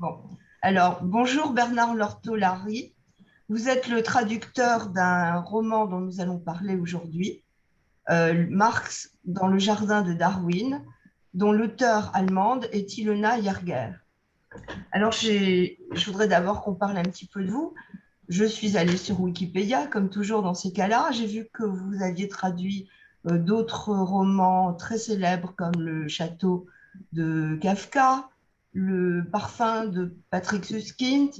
Bon. Alors, bonjour Bernard Lortolari. Vous êtes le traducteur d'un roman dont nous allons parler aujourd'hui, Marx dans le jardin de Darwin, dont l'auteure allemande est Ilona Yerger. Alors, je voudrais d'abord qu'on parle un petit peu de vous. Je suis allée sur Wikipédia, comme toujours dans ces cas-là. J'ai vu que vous aviez traduit d'autres romans très célèbres comme Le Château de Kafka, Le Parfum de Patrick Suskind,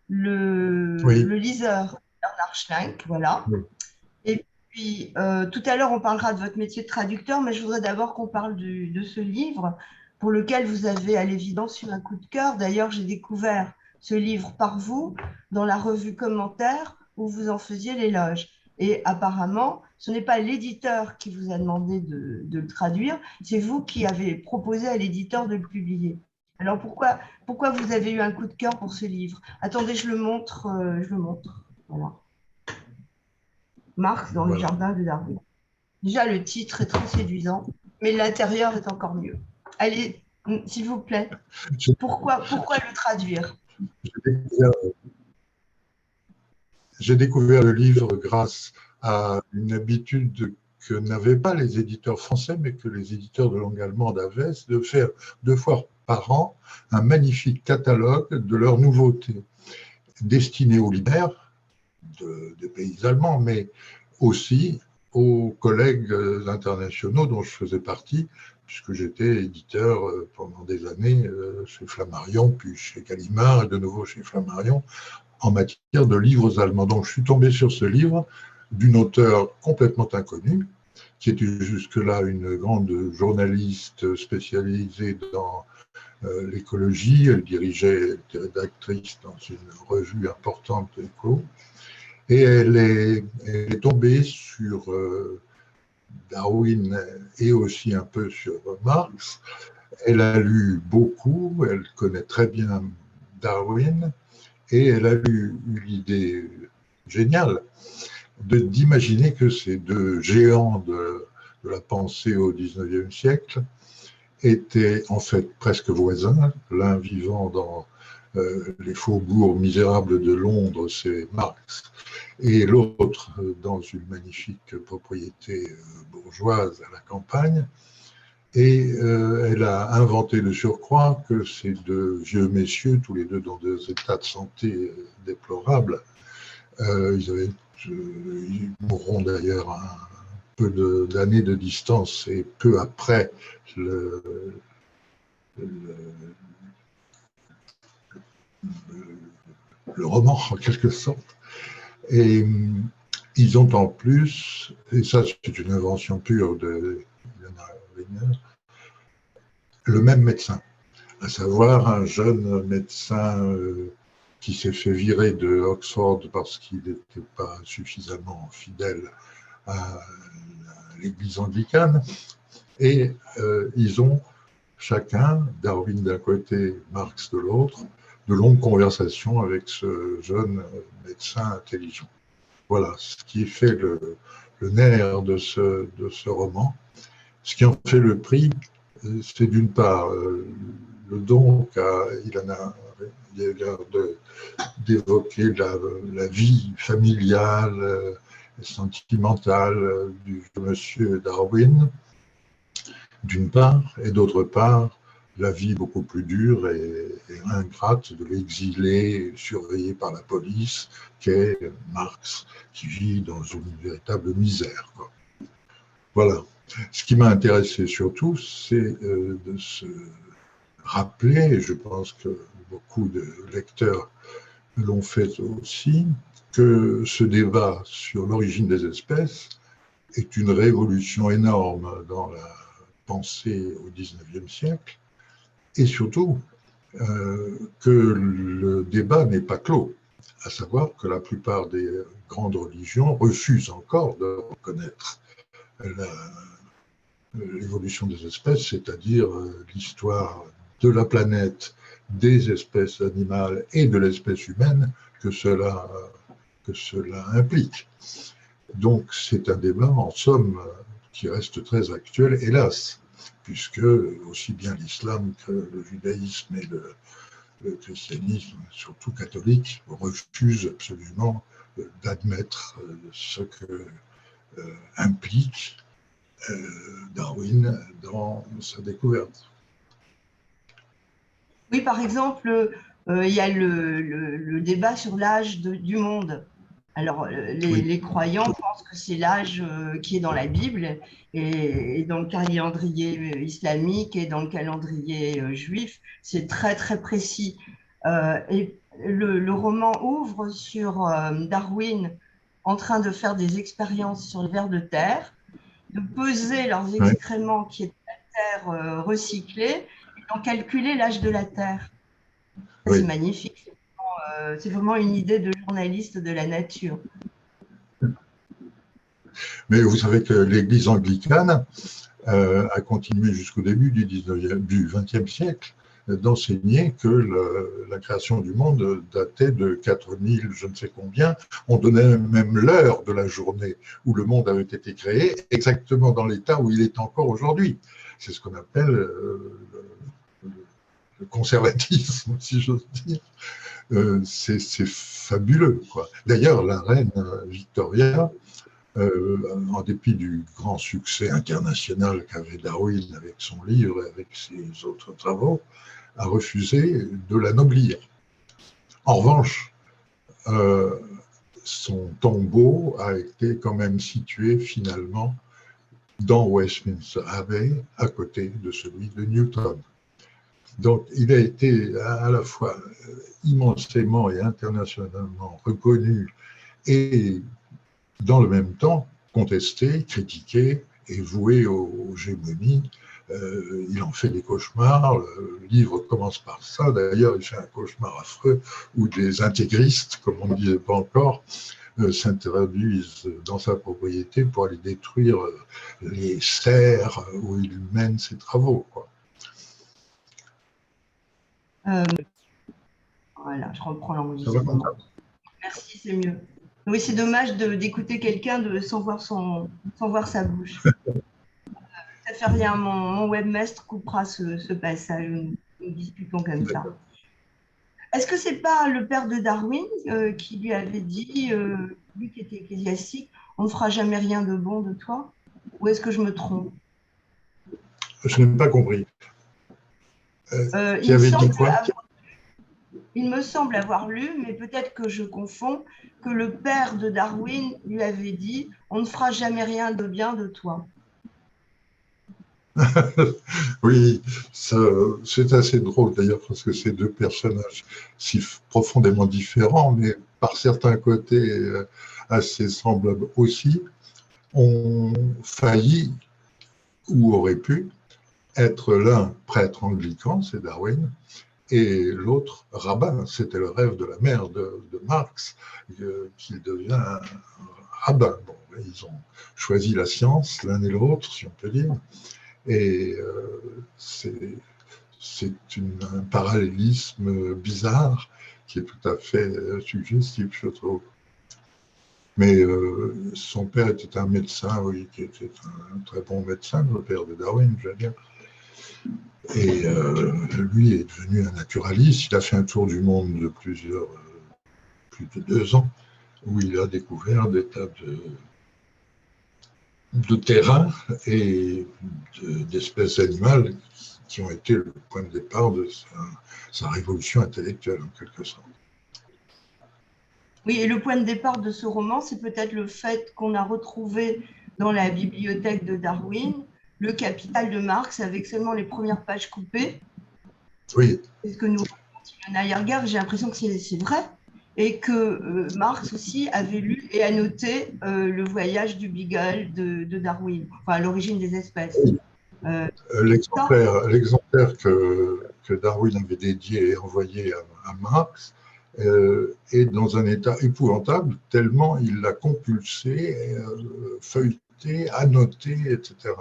Oui, Le Liseur de Bernard Schlink, voilà. oui. Et puis, tout à l'heure, on parlera de votre métier de traducteur, mais je voudrais d'abord qu'on parle de ce livre pour lequel vous avez à l'évidence eu un coup de cœur. D'ailleurs, j'ai découvert ce livre par vous dans la revue Commentaire où vous en faisiez l'éloge. Et apparemment, ce n'est pas l'éditeur qui vous a demandé de le traduire, c'est vous qui avez proposé à l'éditeur de le publier. Alors pourquoi vous avez eu un coup de cœur pour ce livre? Attendez, je le montre. Voilà. Marx dans le Voilà. jardin de Darwin. Déjà, le titre est très séduisant, mais l'intérieur est encore mieux. Allez, s'il vous plaît, J'ai pourquoi le traduire? j'ai découvert, j'ai découvert le livre grâce à une habitude que n'avaient pas les éditeurs français, mais que les éditeurs de langue allemande avaient, c'est de faire 2 fois par an un magnifique catalogue de leurs nouveautés, destinées aux libraires des pays allemands, mais aussi aux collègues internationaux dont je faisais partie, puisque j'étais éditeur pendant des années chez Flammarion, puis chez Gallimard, et de nouveau chez Flammarion, en matière de livres allemands. Donc je suis tombé sur ce livre d'une auteure complètement inconnue, qui était jusque-là une grande journaliste spécialisée dans l'écologie. Elle dirigeait, elle était rédactrice dans une revue importante d'éco. Et elle est tombée sur Darwin et aussi un peu sur Marx. Elle a lu beaucoup, elle connaît très bien Darwin, et elle a eu l'idée géniale d'imaginer que ces deux géants de la pensée au XIXe siècle étaient en fait presque voisins, l'un vivant dans les faubourgs misérables de Londres, c'est Marx, et l'autre dans une magnifique propriété bourgeoise à la campagne. Et elle a inventé de surcroît que ces deux vieux messieurs, tous les deux dans des états de santé déplorables, ils mourront d'ailleurs un peu d'années de distance et peu après le, le, le roman en quelque sorte. Et ils ont en plus, et ça c'est une invention pure de Ilona Wiener, le même médecin, à savoir un jeune médecin qui s'est fait virer de Oxford parce qu'il n'était pas suffisamment fidèle à l'église anglicane. Et ils ont chacun, Darwin d'un côté, Marx de l'autre, de longues conversations avec ce jeune médecin intelligent. Voilà ce qui fait le nerf de ce roman. Ce qui en fait le prix, c'est d'une part le don qu'a Ilana d'évoquer la vie familiale, sentimentale du monsieur Darwin, d'une part, et d'autre part, la vie beaucoup plus dure et ingrate de l'exilé surveillé par la police qu'est Marx, qui vit dans une véritable misère, quoi. Voilà. Ce qui m'a intéressé surtout, c'est de se rappeler, et je pense que beaucoup de lecteurs l'ont fait aussi, que ce débat sur l'origine des espèces est une révolution énorme dans la pensée au XIXe siècle, et surtout que le débat n'est pas clos, à savoir que la plupart des grandes religions refusent encore de reconnaître l'évolution des espèces, c'est-à-dire l'histoire de la planète, des espèces animales et de l'espèce humaine que cela implique. Donc c'est un débat en somme qui reste très actuel, hélas, puisque aussi bien l'islam que le judaïsme et le christianisme, surtout catholique, refuse absolument d'admettre ce que implique Darwin dans sa découverte. Oui, par exemple, il y a le débat sur l'âge du monde. Alors, Oui, les croyants pensent que c'est l'âge qui est dans la Bible et dans le calendrier islamique et dans le calendrier juif, c'est très, très précis. Et le roman ouvre sur Darwin en train de faire des expériences sur les vers de terre, de peser leurs oui, excréments qui est de la terre recyclée et d'en calculer l'âge de la Terre. C'est oui. magnifique. C'est vraiment une idée de journaliste de la nature. Mais vous savez que l'Église anglicane a continué jusqu'au début du XXe siècle d'enseigner que la création du monde datait de 4000, je ne sais combien. On donnait même l'heure de la journée où le monde avait été créé, exactement dans l'état où il est encore aujourd'hui. C'est ce qu'on appelle le conservatisme, si j'ose dire. C'est fabuleux, quoi. D'ailleurs, la reine Victoria, en dépit du grand succès international qu'avait Darwin avec son livre et avec ses autres travaux, a refusé de l'anoblir. En revanche, son tombeau a été quand même situé finalement dans Westminster Abbey, à côté de celui de Newton. Donc, il a été à la fois immensément et internationalement reconnu et dans le même temps contesté, critiqué et voué aux gémonies. Il en fait des cauchemars. Le livre commence par ça. D'ailleurs, il fait un cauchemar affreux où des intégristes, comme on ne disait pas encore, s'introduisent dans sa propriété pour aller détruire les serres où il mène ses travaux, quoi. Voilà, je reprends l'enregistrement. Merci, c'est mieux. Oui, c'est dommage d'écouter quelqu'un sans voir sa bouche. Ça fait rien, mon webmaster coupera ce passage. Nous discutons comme ça. Est-ce que c'est pas le père de Darwin qui lui avait dit, lui qui était ecclésiastique, on ne fera jamais rien de bon de toi? Ou est-ce que je me trompe? Je n'ai pas compris. Qui avait dit quoi? Il me semble avoir lu, mais peut-être que je confonds, que le père de Darwin lui avait dit, on ne fera jamais rien de bien de toi. Oui, c'est assez drôle d'ailleurs parce que ces deux personnages si profondément différents, mais par certains côtés assez semblables aussi, ont failli ou auraient pu être l'un prêtre anglican, c'est Darwin, et l'autre rabbin. C'était le rêve de la mère de Marx, qu'il devient un rabbin. Bon, ils ont choisi la science l'un et l'autre, si on peut dire. Et c'est un parallélisme bizarre qui est tout à fait suggestif, je trouve. Mais son père était un médecin, oui, qui était un très bon médecin, le père de Darwin, je veux dire. Et lui est devenu un naturaliste. Il a fait un tour du monde de plus de 2 ans, où il a découvert des tas de terrains et d'espèces animales qui ont été le point de départ de sa révolution intellectuelle, en quelque sorte. Oui, et le point de départ de ce roman, c'est peut-être le fait qu'on a retrouvé dans la bibliothèque de Darwin le Capital de Marx avec seulement les premières pages coupées. Oui. C'est ce que nous raconte Ilona Yerger, j'ai l'impression que c'est vrai. Et que Marx aussi avait lu et annoté le voyage du Beagle de Darwin, enfin l'origine des espèces. L'exemplaire que Darwin avait dédié et envoyé à Marx est dans un état épouvantable, tellement il l'a compulsé, feuilleté, annoté, etc.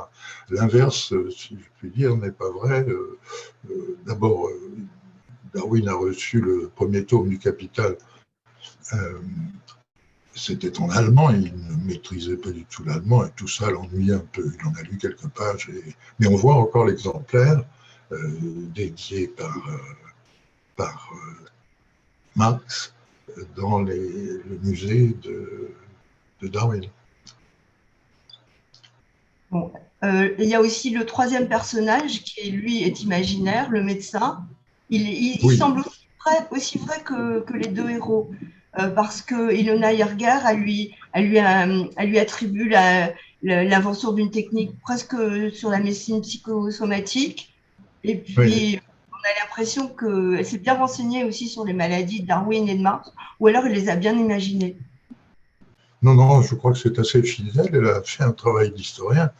L'inverse, si je puis dire, n'est pas vrai. D'abord, Darwin a reçu le premier tome du Capital. C'était en allemand, il ne maîtrisait pas du tout l'allemand et tout ça l'ennuyait un peu. Il en a lu quelques pages, mais on voit encore l'exemplaire dédié par par Marx dans le musée de Darwin. Bon. Il y a aussi le troisième personnage qui, lui, est imaginaire, le médecin. Il Oui. semble aussi vrai que les deux héros, parce que Ilona Yerger, elle lui attribue l'invention d'une technique presque sur la médecine psychosomatique. Et puis, Oui. on a l'impression qu'elle s'est bien renseignée aussi sur les maladies de Darwin et de Marx, ou alors elle les a bien imaginées. Non, non, je crois que c'est assez fidèle. Elle a fait un travail d'historien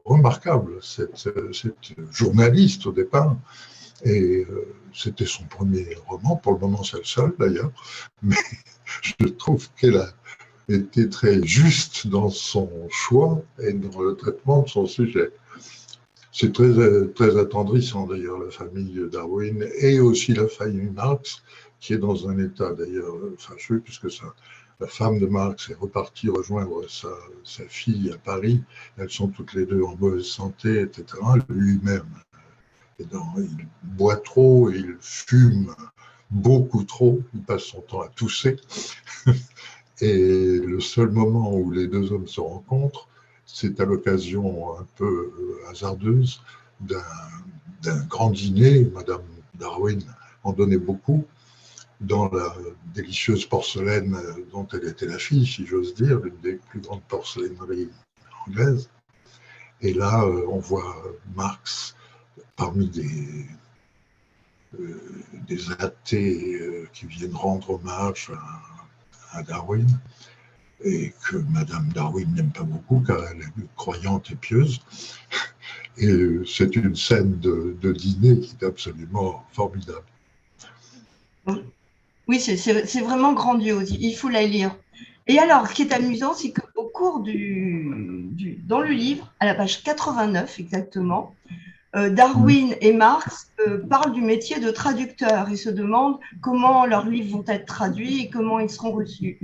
remarquable. Cette journaliste au départ, et c'était son premier roman, pour le moment c'est le seul d'ailleurs, mais je trouve qu'elle a été très juste dans son choix et dans le traitement de son sujet. C'est très, très attendrissant d'ailleurs, la famille Darwin et aussi la famille Marx, qui est dans un état d'ailleurs fâcheux, puisque la femme de Marx est repartie rejoindre sa fille à Paris. Elles sont toutes les deux en mauvaise santé, etc. Lui-même, il boit trop, il fume beaucoup trop, il passe son temps à tousser. Et le seul moment où les deux hommes se rencontrent, c'est à l'occasion un peu hasardeuse d'un grand dîner. Madame Darwin en donnait beaucoup dans la délicieuse porcelaine dont elle était la fille, si j'ose dire, l'une des plus grandes porcelaineries anglaises. Et là, on voit Marx parmi des athées qui viennent rendre hommage à Darwin, et que Madame Darwin n'aime pas beaucoup car elle est croyante et pieuse. Et c'est une scène de dîner qui est absolument formidable. Oui, c'est vraiment grandiose. Il faut la lire. Et alors, ce qui est amusant, c'est qu'au cours dans le livre, à la page 89 exactement, Darwin et Marx parlent du métier de traducteur. Ils se demandent comment leurs livres vont être traduits et comment ils seront reçus.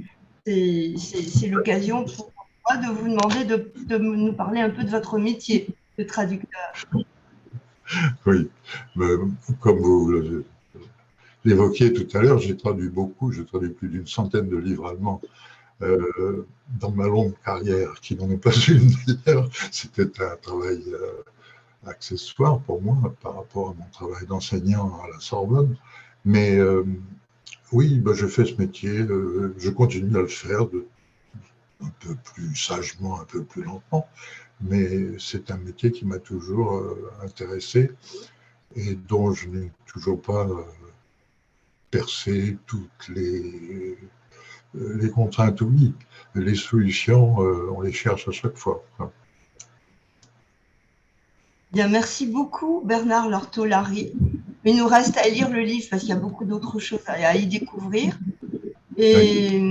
C'est l'occasion pour moi de vous demander de nous parler un peu de votre métier de traducteur. Oui, comme vous l'évoquiez tout à l'heure, j'ai traduit beaucoup, j'ai traduit plus d'une centaine de livres allemands dans ma longue carrière, qui n'en est pas une d'ailleurs. C'était un travail accessoire pour moi par rapport à mon travail d'enseignant à la Sorbonne. Mais oui, je fais ce métier, je continue à le faire un peu plus sagement, un peu plus lentement, mais c'est un métier qui m'a toujours intéressé et dont je n'ai toujours pas percé toutes les contraintes. Oui, les solutions, on les cherche à chaque fois. Bien, merci beaucoup Bernard Lortolari. Il nous reste à lire le livre parce qu'il y a beaucoup d'autres choses à y découvrir. Et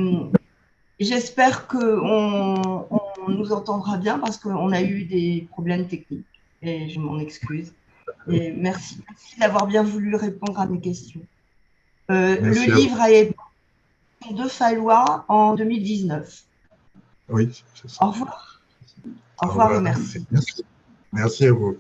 j'espère qu'on nous entendra bien parce qu'on a eu des problèmes techniques. Et je m'en excuse. Et merci d'avoir bien voulu répondre à mes questions. Le livre a été de Fallois en 2019. Oui, c'est ça. Au revoir. Au revoir et merci. Merci à vous.